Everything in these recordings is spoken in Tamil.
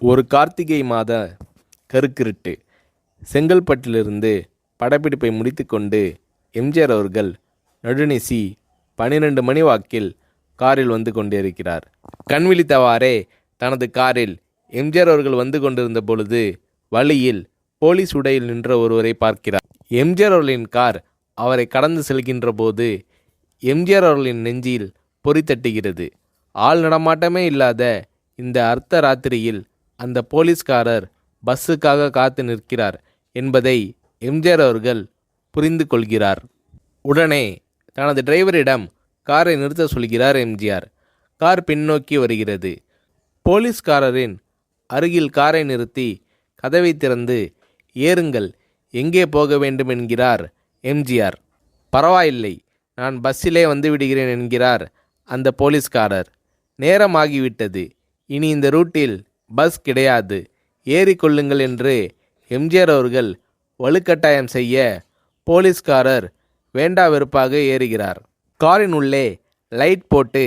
ஒரு கார்த்திகை மாத கருக்கிருட்டு. செங்கல்பட்டிலிருந்து படப்பிடிப்பை முடித்துக்கொண்டு எம்ஜிஆர் அவர்கள் நடுநிசி 12 மணி வாக்கில் காரில் வந்து கொண்டிருக்கிறார். கண் விழித்தவாறே தனது காரில் எம்ஜிஆர் அவர்கள் வந்து கொண்டிருந்த பொழுது வழியில் போலீஸ் உடையில் நின்ற ஒருவரை பார்க்கிறார். எம்ஜிஆர் அவர்களின் கார் அவரை கடந்து செல்கின்ற போது எம்ஜிஆர் அவர்களின் நெஞ்சில் பொறி தட்டுகிறது. ஆள் நடமாட்டமே இல்லாத இந்த அர்த்த ராத்திரியில் அந்த போலீஸ்காரர் பஸ்ஸுக்காக காத்து நிற்கிறார் என்பதை எம்ஜிஆர் அவர்கள் புரிந்து கொள்கிறார். உடனே தனது டிரைவரிடம் காரை நிறுத்த சொல்கிறார் எம்ஜிஆர். கார் பின்னோக்கி வருகிறது. போலீஸ்காரரின் அருகில் காரை நிறுத்தி கதவை திறந்து ஏறுங்கள், எங்கே போக வேண்டும் என்கிறார் எம்ஜிஆர். பரவாயில்லை, நான் பஸ்ஸிலே வந்து விடுகிறேன் என்கிறார் அந்த போலீஸ்காரர். நேரமாகிவிட்டது, இனி இந்த ரூட்டில் பஸ் கிடையாது, ஏறிக்கொள்ளுங்கள் என்று எம்ஜிஆர் அவர்கள் வலுக்கட்டாயம் செய்ய போலீஸ்காரர் வேண்டா வெறுப்பாக ஏறுகிறார். காரின் உள்ளே லைட் போட்டு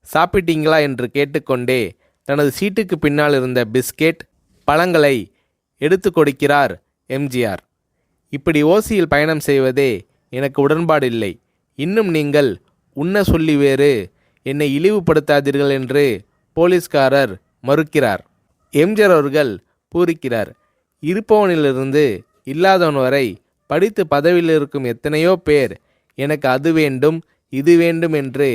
சாப்பிட்டீங்களா என்று கேட்டுக்கொண்டே தனது சீட்டுக்கு பின்னால் இருந்த பிஸ்கெட் பழங்களை எடுத்து கொடுக்கிறார் எம்ஜிஆர். இப்படி ஓசியில் பயணம் செய்வதே எனக்கு உடன்பாடில்லை. இன்னும் நீங்கள் உண்ண சொல்லி வேறு என்னை இழிவுபடுத்தாதீர்கள் என்று போலீஸ்காரர் மறுக்கிறார். எம்ஜிஆர் அவர்கள் பூரிக்கிறார். இருப்பவனிலிருந்து இல்லாதவன் வரை படித்து பதவியில் இருக்கும் எத்தனையோ பேர் எனக்கு அது வேண்டும் இது வேண்டும் என்று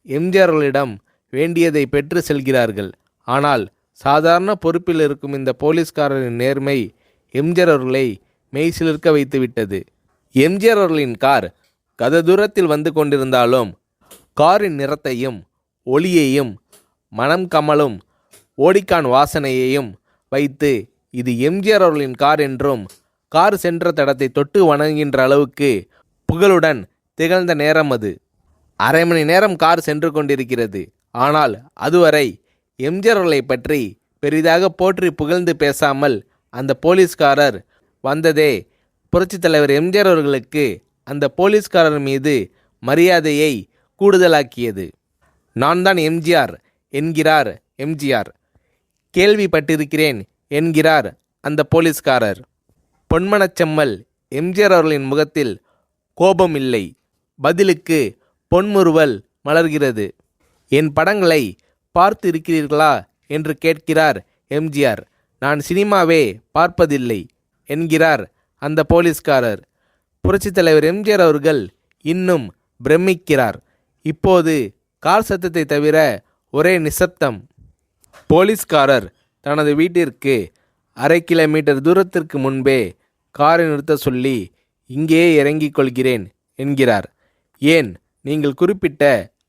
எம்ஜிஆர் அவர்களிடம் வேண்டியதை பெற்று செல்கிறார்கள். ஆனால் சாதாரண பொறுப்பில் இருக்கும் இந்த போலீஸ்காரரின் நேர்மை எம்ஜிஆர் அவர்களை மெய்சிலிர்க்க வைத்துவிட்டது. எம்ஜிஆர் அவர்களின் கார் கத தூரத்தில் வந்து கொண்டிருந்தாலும் காரின் நிறத்தையும் ஒளியையும் மனம் கமலும் ஓடிக்கான் வாசனையையும் வைத்து இது எம்ஜிஆர் அவர்களின் கார் என்றும் கார் சென்ற தடத்தை தொட்டு வணங்குகின்ற அளவுக்கு புகழுடன் திகழ்ந்த நேரம் அது. அரை மணி நேரம் கார் சென்று கொண்டிருக்கிறது. ஆனால் அதுவரை எம்ஜிஆர் அவர்களை பற்றி பெரிதாக போற்றி புகழ்ந்து பேசாமல் அந்த போலீஸ்காரர் வந்ததே புரட்சித் தலைவர் எம்ஜிஆர் அவர்களுக்கு அந்த போலீஸ்காரர் மீது மரியாதையை கூடுதலாக்கியது. நான் தான் எம்ஜிஆர் என்கிறார் எம்ஜிஆர். கேள்விப்பட்டிருக்கிறேன் என்கிறார் அந்த போலீஸ்காரர். பொன்மனச்செம்மல் எம்ஜிஆர் அவர்களின் முகத்தில் கோபம் இல்லை, பதிலுக்கு பொன்முறுவல் மலர்கிறது. என் படங்களை பார்த்து இருக்கிறீர்களா என்று கேட்கிறார் எம்ஜிஆர். நான் சினிமாவே பார்ப்பதில்லை என்கிறார் அந்த போலீஸ்காரர். புரட்சித் தலைவர் எம்ஜிஆர் அவர்கள் இன்னும் பிரமிக்கிறார். இப்போது கார் சத்தத்தை தவிர ஒரே நிசப்தம். போலீஸ்காரர் தனது வீட்டிற்கு 1/2 கிலோமீட்டர் தூரத்திற்கு முன்பே காரை நிறுத்த சொல்லி இங்கேயே இறங்கிக் கொள்கிறேன் என்கிறார். ஏன், நீங்கள் குறிப்பிட்ட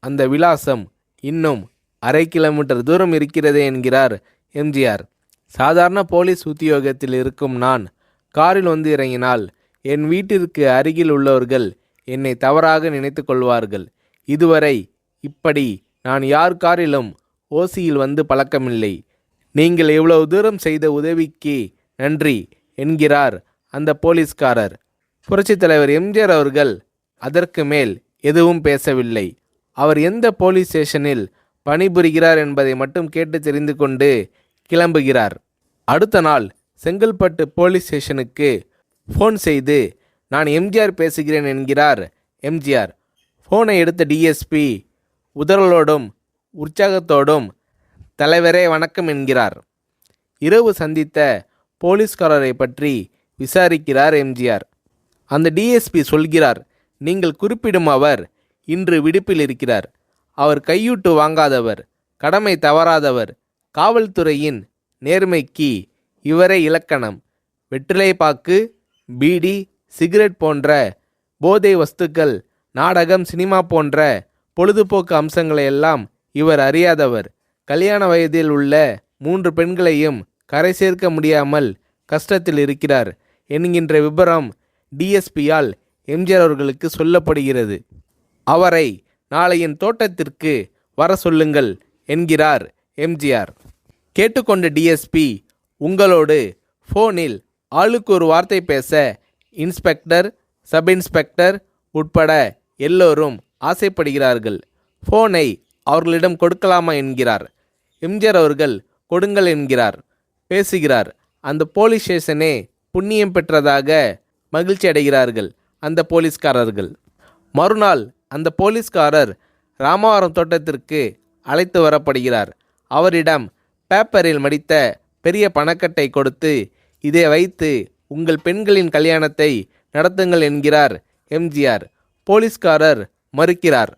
அந்த விலாசம் இன்னும் 1/2 கிலோமீட்டர் தூரம் இருக்கிறதே என்கிறார் எம்ஜிஆர். சாதாரண போலீஸ் உத்தியோகத்தில் இருக்கும் நான் காரில் வந்து இறங்கினால் என் வீட்டிற்கு அருகில் உள்ளவர்கள் என்னை தவறாக நினைத்து கொள்வார்கள். இதுவரை இப்படி நான் யார் காரிலும் ஓசியில் வந்து பழக்கமில்லை. நீங்கள் இவ்வளவு தூரம் செய்த உதவிக்கு நன்றி என்கிறார் அந்த போலீஸ்காரர். புரட்சித் தலைவர் எம்ஜிஆர் அவர்கள் அதற்கு மேல் எதுவும் பேசவில்லை. அவர் எந்த போலீஸ் ஸ்டேஷனில் பணிபுரிகிறார் என்பதை மட்டும் கேட்டு தெரிந்து கொண்டு கிளம்புகிறார். அடுத்த நாள் செங்கல்பட்டு போலீஸ் ஸ்டேஷனுக்கு ஃபோன் செய்து நான் எம்ஜிஆர் பேசுகிறேன் என்கிறார் எம்ஜிஆர். ஃபோனை எடுத்த டிஎஸ்பி உதறலோடும் உற்சாகத்தோடும் தலைவரே வணக்கம் என்கிறார். இரவு சந்தித்த போலீஸ்காரரை பற்றி விசாரிக்கிறார் எம்ஜிஆர். அந்த டிஎஸ்பி சொல்கிறார், நீங்கள் குறிப்பிடும் அவர் இன்று விடுப்பில் இருக்கிறார். அவர் கையூட்டு வாங்காதவர், கடமை தவறாதவர், காவல்துறையின் நேர்மைக்கு இவரே இலக்கணம். வெற்றிலை பாக்கு, பீடி, சிகரெட் போன்ற போதை வஸ்துக்கள், நாடகம், சினிமா போன்ற பொழுதுபோக்கு அம்சங்களையெல்லாம் இவர் அறியாதவர். கல்யாண வயதில் உள்ள 3 பெண்களையும் கரை சேர்க்க முடியாமல் கஷ்டத்தில் இருக்கிறார் என்கின்ற விபரம் டிஎஸ்பியால் எம்ஜிஆர் அவர்களுக்கு சொல்லப்படுகிறது. அவரை நாளை என் தோட்டத்திற்கு வர சொல்லுங்கள் என்கிறார் எம்ஜிஆர். கேட்டுக்கொண்ட டிஎஸ்பி உங்களோடு ஃபோனில் ஆளுக்கு ஒரு வார்த்தை பேச இன்ஸ்பெக்டர், சப் இன்ஸ்பெக்டர் உட்பட எல்லோரும் ஆசைப்படுகிறார்கள். ஃபோனை அவர்களிடம் கொடுக்கலாமா என்கிறார். எம்ஜிஆர் அவர்கள் கொடுங்கள் என்கிறார். பேசுகிறார். அந்த போலீஸ் ஸ்டேஷனே புண்ணியம் பெற்றதாக மகிழ்ச்சி அடைகிறார்கள் அந்த போலீஸ்காரர்கள். மறுநாள் அந்த போலீஸ்காரர் ராமவரம் தோட்டத்திற்கு அழைத்து வரப்படுகிறார். அவரிடம் பேப்பரில் மடித்த பெரிய பணக்கட்டை கொடுத்து, இதை வைத்து உங்கள் பெண்களின் கல்யாணத்தை நடத்துங்கள் என்கிறார் எம்ஜிஆர். போலீஸ்காரர் மறுக்கிறார்.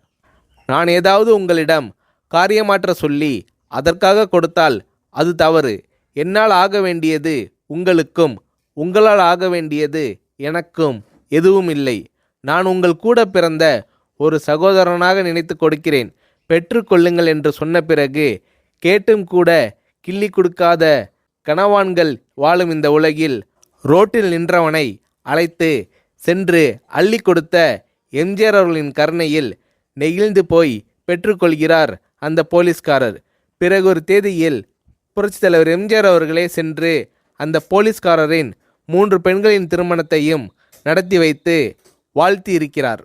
நான் ஏதாவது உங்களிடம் காரியமாற்ற சொல்லி அதற்காக கொடுத்தால் அது தவறு. என்னால் ஆக வேண்டியது உங்களுக்கும், உங்களால் ஆக வேண்டியது எனக்கும் எதுவும் இல்லை. நான் உங்கள் கூட பிறந்த ஒரு சகோதரனாக நினைத்து கொடுக்கிறேன், பெற்றுக்கொள்ளுங்கள் என்று சொன்ன பிறகு கேட்டும் கூட கிள்ளி கொடுக்காத கனவான்கள் வாழும் இந்த உலகில் ரோட்டில் நின்றவனை அழைத்து சென்று அள்ளி கொடுத்த எம்ஜிஆர் அவர்களின் கருணையில் நெகிழ்ந்து போய் பெற்றுக்கொள்கிறார் அந்த போலீஸ்காரர். பிறகு ஒரு தேதியில் புரட்சித் தலைவர் எம்ஜிஆர் அவர்களே சென்று அந்த போலீஸ்காரரின் 3 பெண்களின் திருமணத்தையும் நடத்தி வைத்து வாழ்த்தி இருக்கிறார்.